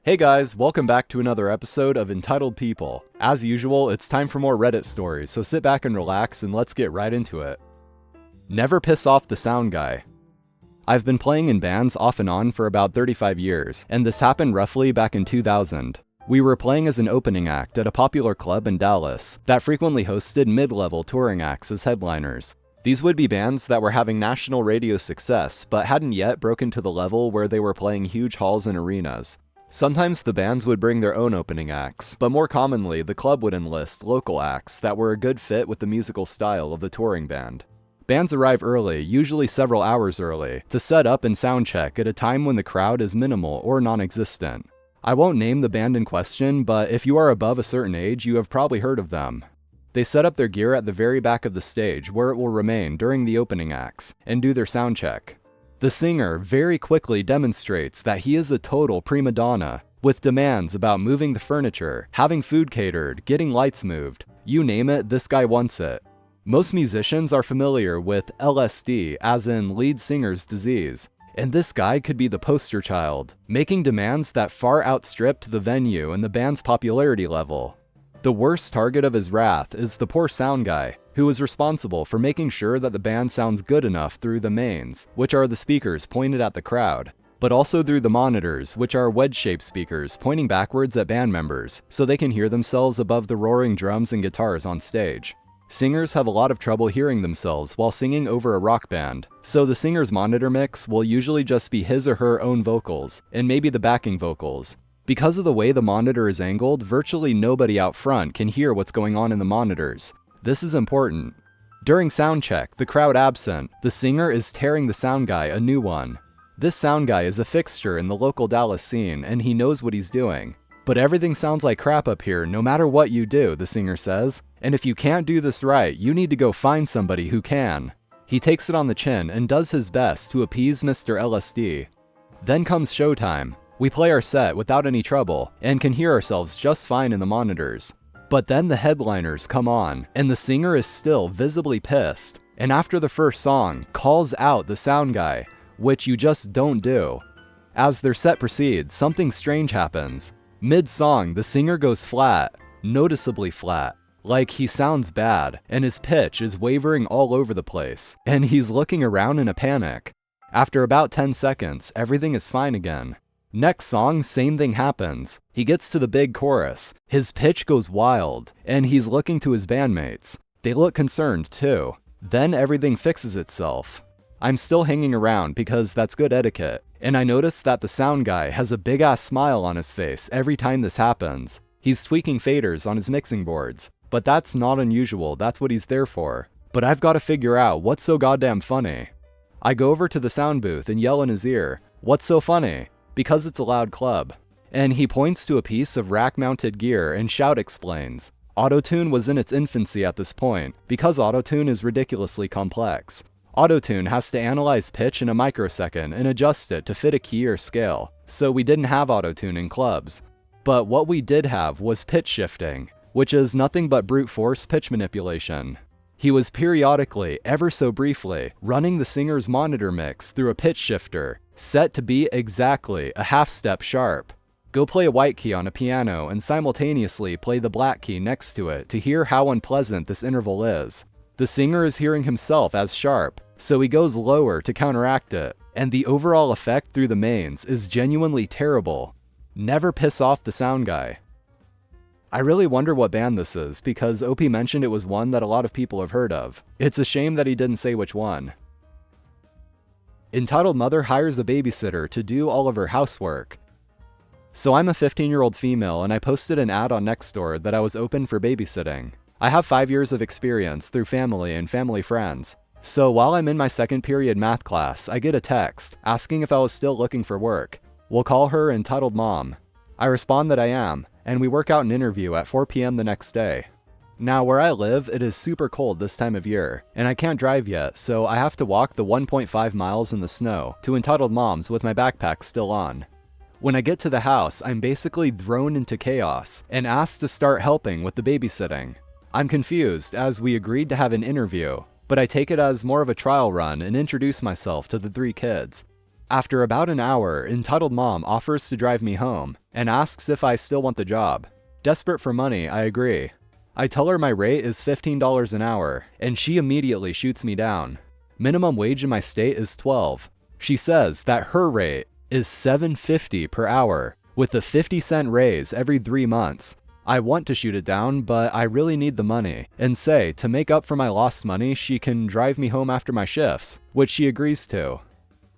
Hey guys, welcome back to another episode of Entitled People. As usual, it's time for more Reddit stories, so sit back and relax and let's get right into it. Never piss off the sound guy. I've been playing in bands off and on for about 35 years, and this happened roughly back in 2000. We were playing as an opening act at a popular club in Dallas that frequently hosted mid-level touring acts as headliners. These would be bands that were having national radio success, but hadn't yet broken to the level where they were playing huge halls and arenas. Sometimes the bands would bring their own opening acts, but more commonly the club would enlist local acts that were a good fit with the musical style of the touring band. Bands arrive early, usually several hours early, to set up and soundcheck at a time when the crowd is minimal or non-existent. I won't name the band in question, but if you are above a certain age, you have probably heard of them. They set up their gear at the very back of the stage where it will remain during the opening acts, and do their soundcheck. The singer very quickly demonstrates that he is a total prima donna, with demands about moving the furniture, having food catered, getting lights moved. You name it, this guy wants it. Most musicians are familiar with LSD, as in lead singer's disease, and this guy could be the poster child, making demands that far outstripped the venue and the band's popularity level. The worst target of his wrath is the poor sound guy, who is responsible for making sure that the band sounds good enough through the mains, which are the speakers pointed at the crowd, but also through the monitors, which are wedge-shaped speakers pointing backwards at band members, so they can hear themselves above the roaring drums and guitars on stage. Singers have a lot of trouble hearing themselves while singing over a rock band, so the singer's monitor mix will usually just be his or her own vocals, and maybe the backing vocals. Because of the way the monitor is angled, virtually nobody out front can hear what's going on in the monitors. This is important. During soundcheck, the crowd absent, the singer is tearing the sound guy a new one. This sound guy is a fixture in the local Dallas scene, and he knows what he's doing. But everything sounds like crap up here no matter what you do, the singer says. And if you can't do this right, you need to go find somebody who can. He takes it on the chin and does his best to appease Mr. LSD. Then comes showtime. We play our set without any trouble, and can hear ourselves just fine in the monitors. But then the headliners come on, and the singer is still visibly pissed, and after the first song, calls out the sound guy, which you just don't do. As their set proceeds, something strange happens. Mid-song, the singer goes flat, noticeably flat, like he sounds bad, and his pitch is wavering all over the place, and he's looking around in a panic. After about 10 seconds, everything is fine again. Next song, same thing happens. He gets to the big chorus. His pitch goes wild, and he's looking to his bandmates. They look concerned too. Then everything fixes itself. I'm still hanging around because that's good etiquette, and I notice that the sound guy has a big ass smile on his face every time this happens. He's tweaking faders on his mixing boards, but that's not unusual, that's what he's there for. But I've got to figure out what's so goddamn funny. I go over to the sound booth and yell in his ear, "What's so funny?" Because it's a loud club. And he points to a piece of rack-mounted gear and Shout explains. Autotune was in its infancy at this point, because Autotune is ridiculously complex. Autotune has to analyze pitch in a microsecond and adjust it to fit a key or scale, so we didn't have Autotune in clubs. But what we did have was pitch shifting, which is nothing but brute force pitch manipulation. He was periodically, ever so briefly, running the singer's monitor mix through a pitch shifter, set to be exactly a half step sharp. Go play a white key on a piano and simultaneously play the black key next to it to hear how unpleasant this interval is. The singer is hearing himself as sharp, so he goes lower to counteract it, and the overall effect through the mains is genuinely terrible. Never piss off the sound guy. I really wonder what band this is, because OP mentioned it was one that a lot of people have heard of. It's a shame that he didn't say which one. Entitled mother hires a babysitter to do all of her housework. So I'm a 15-year-old female, and I posted an ad on Nextdoor that I was open for babysitting. I have 5 years of experience through family and family friends. So while I'm in my second period math class, I get a text asking if I was still looking for work. We'll call her Entitled Mom. I respond that I am, and we work out an interview at 4 p.m. the next day. Now, where I live, it is super cold this time of year, and I can't drive yet, so I have to walk the 1.5 miles in the snow to Entitled Mom's with my backpack still on. When I get to the house, I'm basically thrown into chaos and asked to start helping with the babysitting. I'm confused, as we agreed to have an interview, but I take it as more of a trial run and introduce myself to the 3 kids. After about an hour, entitled mom offers to drive me home and asks if I still want the job. Desperate for money, I agree. I tell her my rate is $15 an hour, and she immediately shoots me down. Minimum wage in my state is $12. She says that her rate is $7.50 per hour, with a 50-cent raise every 3 months. I want to shoot it down, but I really need the money, and say to make up for my lost money, she can drive me home after my shifts, which she agrees to.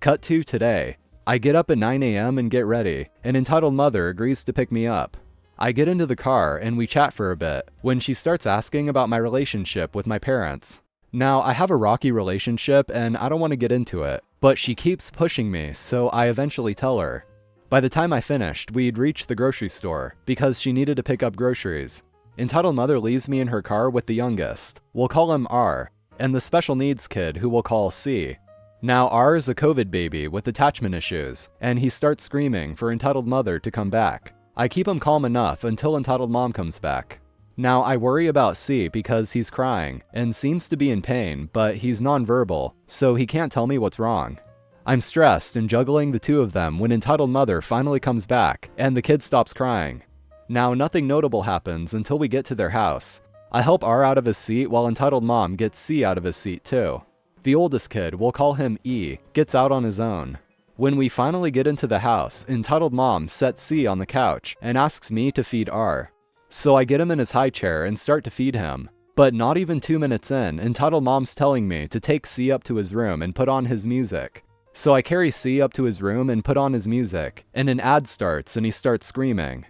Cut to today. I get up at 9 a.m. and get ready, and entitled mother agrees to pick me up. I get into the car and we chat for a bit, when she starts asking about my relationship with my parents. Now, I have a rocky relationship and I don't want to get into it, but she keeps pushing me, so I eventually tell her. By the time I finished, we'd reached the grocery store, because she needed to pick up groceries. Entitled mother leaves me in her car with the youngest, we'll call him R, and the special needs kid who we'll call C. Now R is a COVID baby with attachment issues, and he starts screaming for entitled mother to come back. I keep him calm enough until entitled mom comes back. Now I worry about C because he's crying, and seems to be in pain, but he's nonverbal, so he can't tell me what's wrong. I'm stressed and juggling the two of them when entitled mother finally comes back, and the kid stops crying. Now nothing notable happens until we get to their house. I help R out of his seat while entitled mom gets C out of his seat too. The oldest kid, we'll call him E, gets out on his own. When we finally get into the house, entitled mom sets C on the couch and asks me to feed R. So I get him in his high chair and start to feed him. But not even 2 minutes in, entitled mom's telling me to take C up to his room and put on his music. So I carry C up to his room and put on his music, and an ad starts and he starts screaming.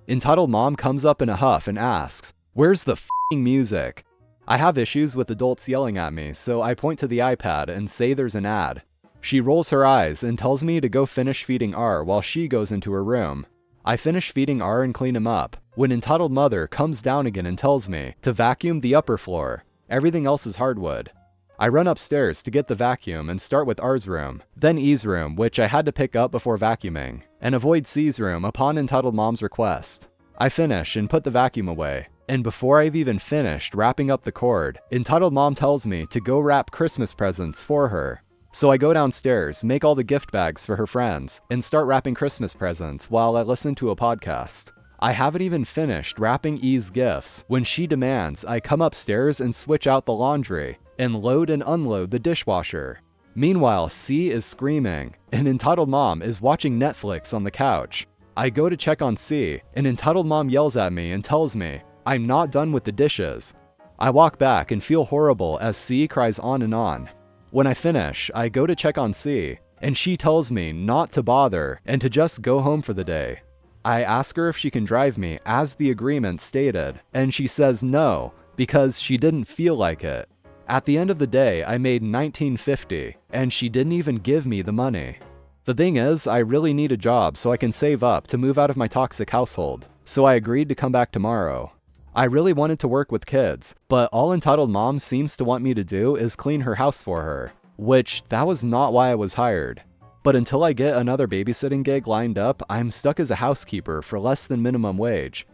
Entitled mom comes up in a huff and asks, "Where's the f***ing music?" I have issues with adults yelling at me, so I point to the iPad and say there's an ad. She rolls her eyes and tells me to go finish feeding R while she goes into her room. I finish feeding R and clean him up, when entitled mother comes down again and tells me to vacuum the upper floor. Everything else is hardwood. I run upstairs to get the vacuum and start with R's room, then E's room, which I had to pick up before vacuuming, and avoid C's room upon entitled mom's request. I finish and put the vacuum away, and before I've even finished wrapping up the cord, entitled mom tells me to go wrap Christmas presents for her. So I go downstairs, make all the gift bags for her friends, and start wrapping Christmas presents while I listen to a podcast. I haven't even finished wrapping E's gifts when she demands I come upstairs and switch out the laundry and load and unload the dishwasher. Meanwhile, C is screaming, and entitled mom is watching Netflix on the couch. I go to check on C, and entitled mom yells at me and tells me I'm not done with the dishes. I walk back and feel horrible as C cries on and on. When I finish, I go to check on C, and she tells me not to bother and to just go home for the day. I ask her if she can drive me as the agreement stated, and she says no, because she didn't feel like it. At the end of the day, I made $19.50, and she didn't even give me the money. The thing is, I really need a job so I can save up to move out of my toxic household, so I agreed to come back tomorrow. I really wanted to work with kids, but all entitled mom seems to want me to do is clean her house for her, which that was not why I was hired. But until I get another babysitting gig lined up, I'm stuck as a housekeeper for less than minimum wage.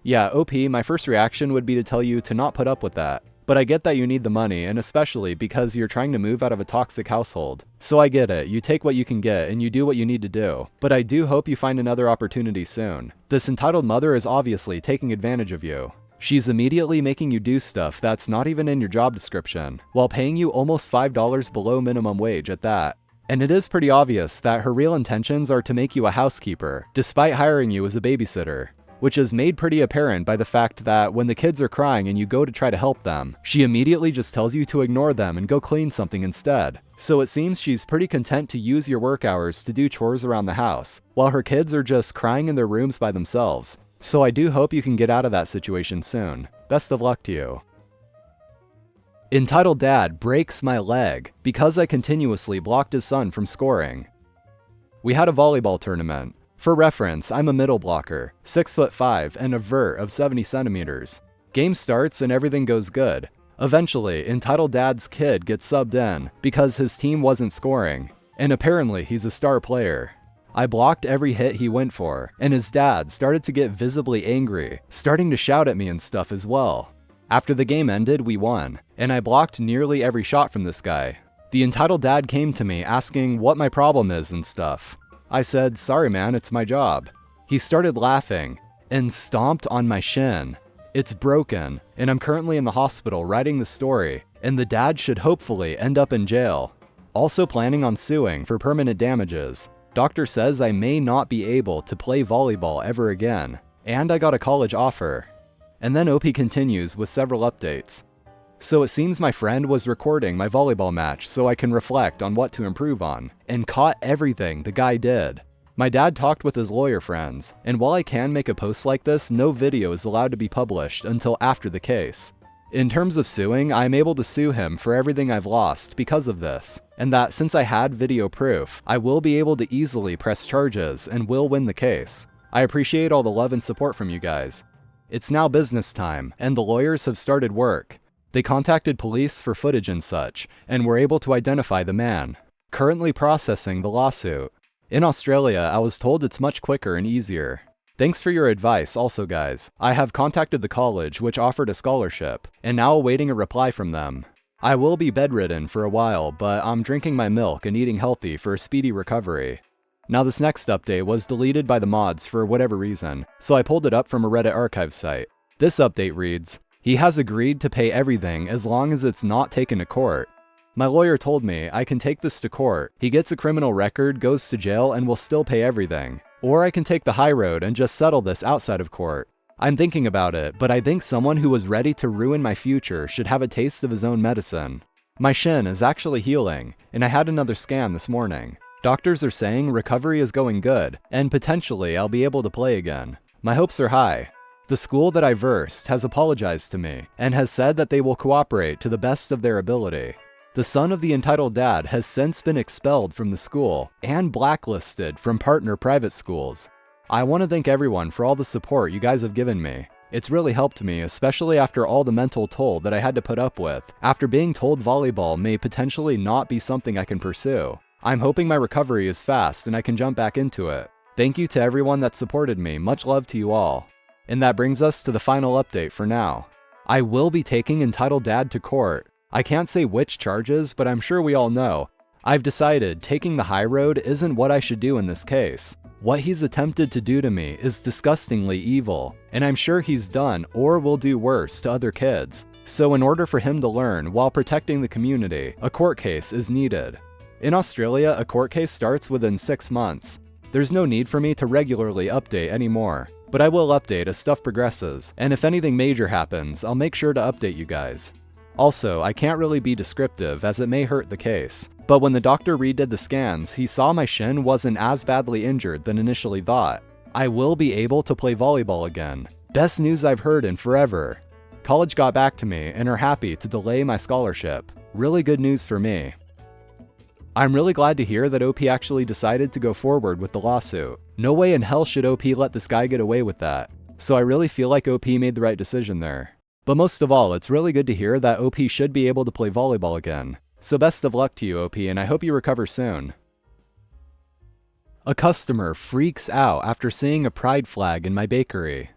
Yeah, OP, my first reaction would be to tell you to not put up with that. But I get that you need the money, and especially because you're trying to move out of a toxic household. So I get it, you take what you can get and you do what you need to do. But I do hope you find another opportunity soon. This entitled mother is obviously taking advantage of you. She's immediately making you do stuff that's not even in your job description, while paying you almost $5 below minimum wage at that. And it is pretty obvious that her real intentions are to make you a housekeeper, despite hiring you as a babysitter. Which is made pretty apparent by the fact that when the kids are crying and you go to try to help them, she immediately just tells you to ignore them and go clean something instead. So it seems she's pretty content to use your work hours to do chores around the house, while her kids are just crying in their rooms by themselves. So I do hope you can get out of that situation soon. Best of luck to you. Entitled dad breaks my leg because I continuously blocked his son from scoring. We had a volleyball tournament. For reference, I'm a middle blocker, 6'5", and a vert of 70 centimeters. Game starts and everything goes good. Eventually, entitled dad's kid gets subbed in because his team wasn't scoring, and apparently he's a star player. I blocked every hit he went for, and his dad started to get visibly angry, starting to shout at me and stuff as well. After the game ended, we won, and I blocked nearly every shot from this guy. The entitled dad came to me asking what my problem is and stuff. I said, "Sorry man, it's my job." He started laughing and stomped on my shin. It's broken, and I'm currently in the hospital writing the story, and the dad should hopefully end up in jail. Also planning on suing for permanent damages. Doctor says I may not be able to play volleyball ever again, and I got a college offer. And then OP continues with several updates. So it seems my friend was recording my volleyball match so I can reflect on what to improve on, and caught everything the guy did. My dad talked with his lawyer friends, and while I can make a post like this, no video is allowed to be published until after the case. In terms of suing, I am able to sue him for everything I've lost because of this, and that since I had video proof, I will be able to easily press charges and will win the case. I appreciate all the love and support from you guys. It's now business time, and the lawyers have started work. They contacted police for footage and such, and were able to identify the man. Currently processing the lawsuit. In Australia, I was told it's much quicker and easier. Thanks for your advice also guys. I have contacted the college which offered a scholarship, and now awaiting a reply from them. I will be bedridden for a while, but I'm drinking my milk and eating healthy for a speedy recovery. Now this next update was deleted by the mods for whatever reason, so I pulled it up from a Reddit archive site. This update reads, "He has agreed to pay everything as long as it's not taken to court. My lawyer told me I can take this to court. He gets a criminal record, goes to jail, and will still pay everything. Or I can take the high road and just settle this outside of court. I'm thinking about it, but I think someone who was ready to ruin my future should have a taste of his own medicine. My shin is actually healing, and I had another scan this morning. Doctors are saying recovery is going good, and potentially I'll be able to play again. My hopes are high. The school that I versed has apologized to me, and has said that they will cooperate to the best of their ability. The son of the entitled dad has since been expelled from the school and blacklisted from partner private schools. I want to thank everyone for all the support you guys have given me. It's really helped me, especially after all the mental toll that I had to put up with, after being told volleyball may potentially not be something I can pursue. I'm hoping my recovery is fast and I can jump back into it. Thank you to everyone that supported me, much love to you all." And that brings us to the final update for now. I will be taking entitled dad to court. I can't say which charges, but I'm sure we all know. I've decided taking the high road isn't what I should do in this case. What he's attempted to do to me is disgustingly evil, and I'm sure he's done or will do worse to other kids. So in order for him to learn while protecting the community, a court case is needed. In Australia, a court case starts within 6 months. There's no need for me to regularly update anymore, but I will update as stuff progresses, and if anything major happens, I'll make sure to update you guys. Also, I can't really be descriptive as it may hurt the case, but when the doctor redid the scans, he saw my shin wasn't as badly injured than initially thought. I will be able to play volleyball again. Best news I've heard in forever. College got back to me and are happy to delay my scholarship. Really good news for me. I'm really glad to hear that OP actually decided to go forward with the lawsuit. No way in hell should OP let this guy get away with that. So I really feel like OP made the right decision there. But most of all, it's really good to hear that OP should be able to play volleyball again. So best of luck to you, OP, and I hope you recover soon. A customer freaks out after seeing a pride flag in my bakery.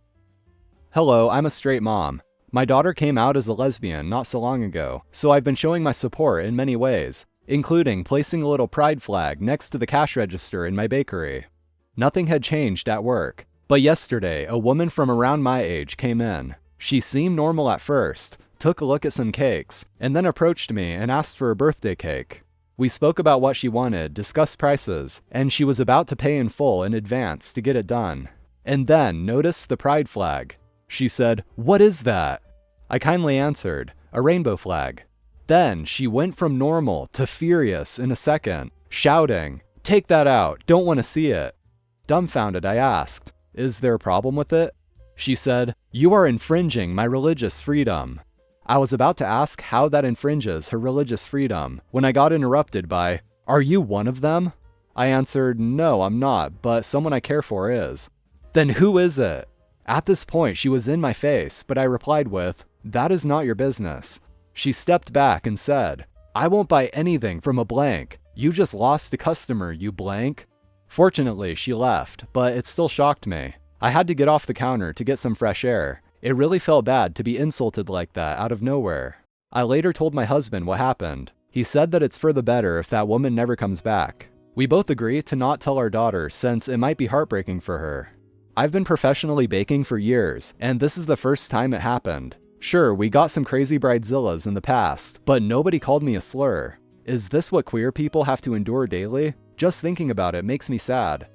Hello, I'm a straight mom. My daughter came out as a lesbian not so long ago, so I've been showing my support in many ways, including placing a little pride flag next to the cash register in my bakery. Nothing had changed at work, but yesterday a woman from around my age came in. She seemed normal at first, took a look at some cakes, and then approached me and asked for a birthday cake. We spoke about what she wanted, discussed prices, and she was about to pay in full in advance to get it done. And then noticed the pride flag. She said, "What is that?" I kindly answered, "A rainbow flag." Then she went from normal to furious in a second, shouting, "Take that out, don't want to see it." Dumbfounded, I asked, "Is there a problem with it?" She said, "You are infringing my religious freedom." I was about to ask how that infringes her religious freedom when I got interrupted by, "Are you one of them?" I answered, "No, I'm not, but someone I care for is." "Then who is it?" At this point, she was in my face, but I replied with, "That is not your business." She stepped back and said, "I won't buy anything from a blank. You just lost a customer, you blank." Fortunately, she left, but it still shocked me. I had to get off the counter to get some fresh air. It really felt bad to be insulted like that out of nowhere. I later told my husband what happened. He said that it's for the better if that woman never comes back. We both agree to not tell our daughter since it might be heartbreaking for her. I've been professionally baking for years, and this is the first time it happened. Sure, we got some crazy bridezillas in the past, but nobody called me a slur. Is this what queer people have to endure daily? Just thinking about it makes me sad.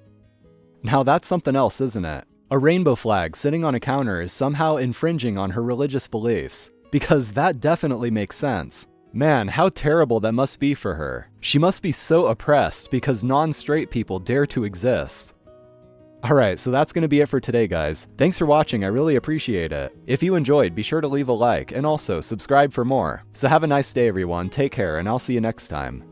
Now that's something else, isn't it? A rainbow flag sitting on a counter is somehow infringing on her religious beliefs, because that definitely makes sense. Man, how terrible that must be for her. She must be so oppressed because non-straight people dare to exist. Alright, so that's going to be it for today, guys. Thanks for watching, I really appreciate it. If you enjoyed, be sure to leave a like, and also subscribe for more. So have a nice day, everyone, take care, and I'll see you next time.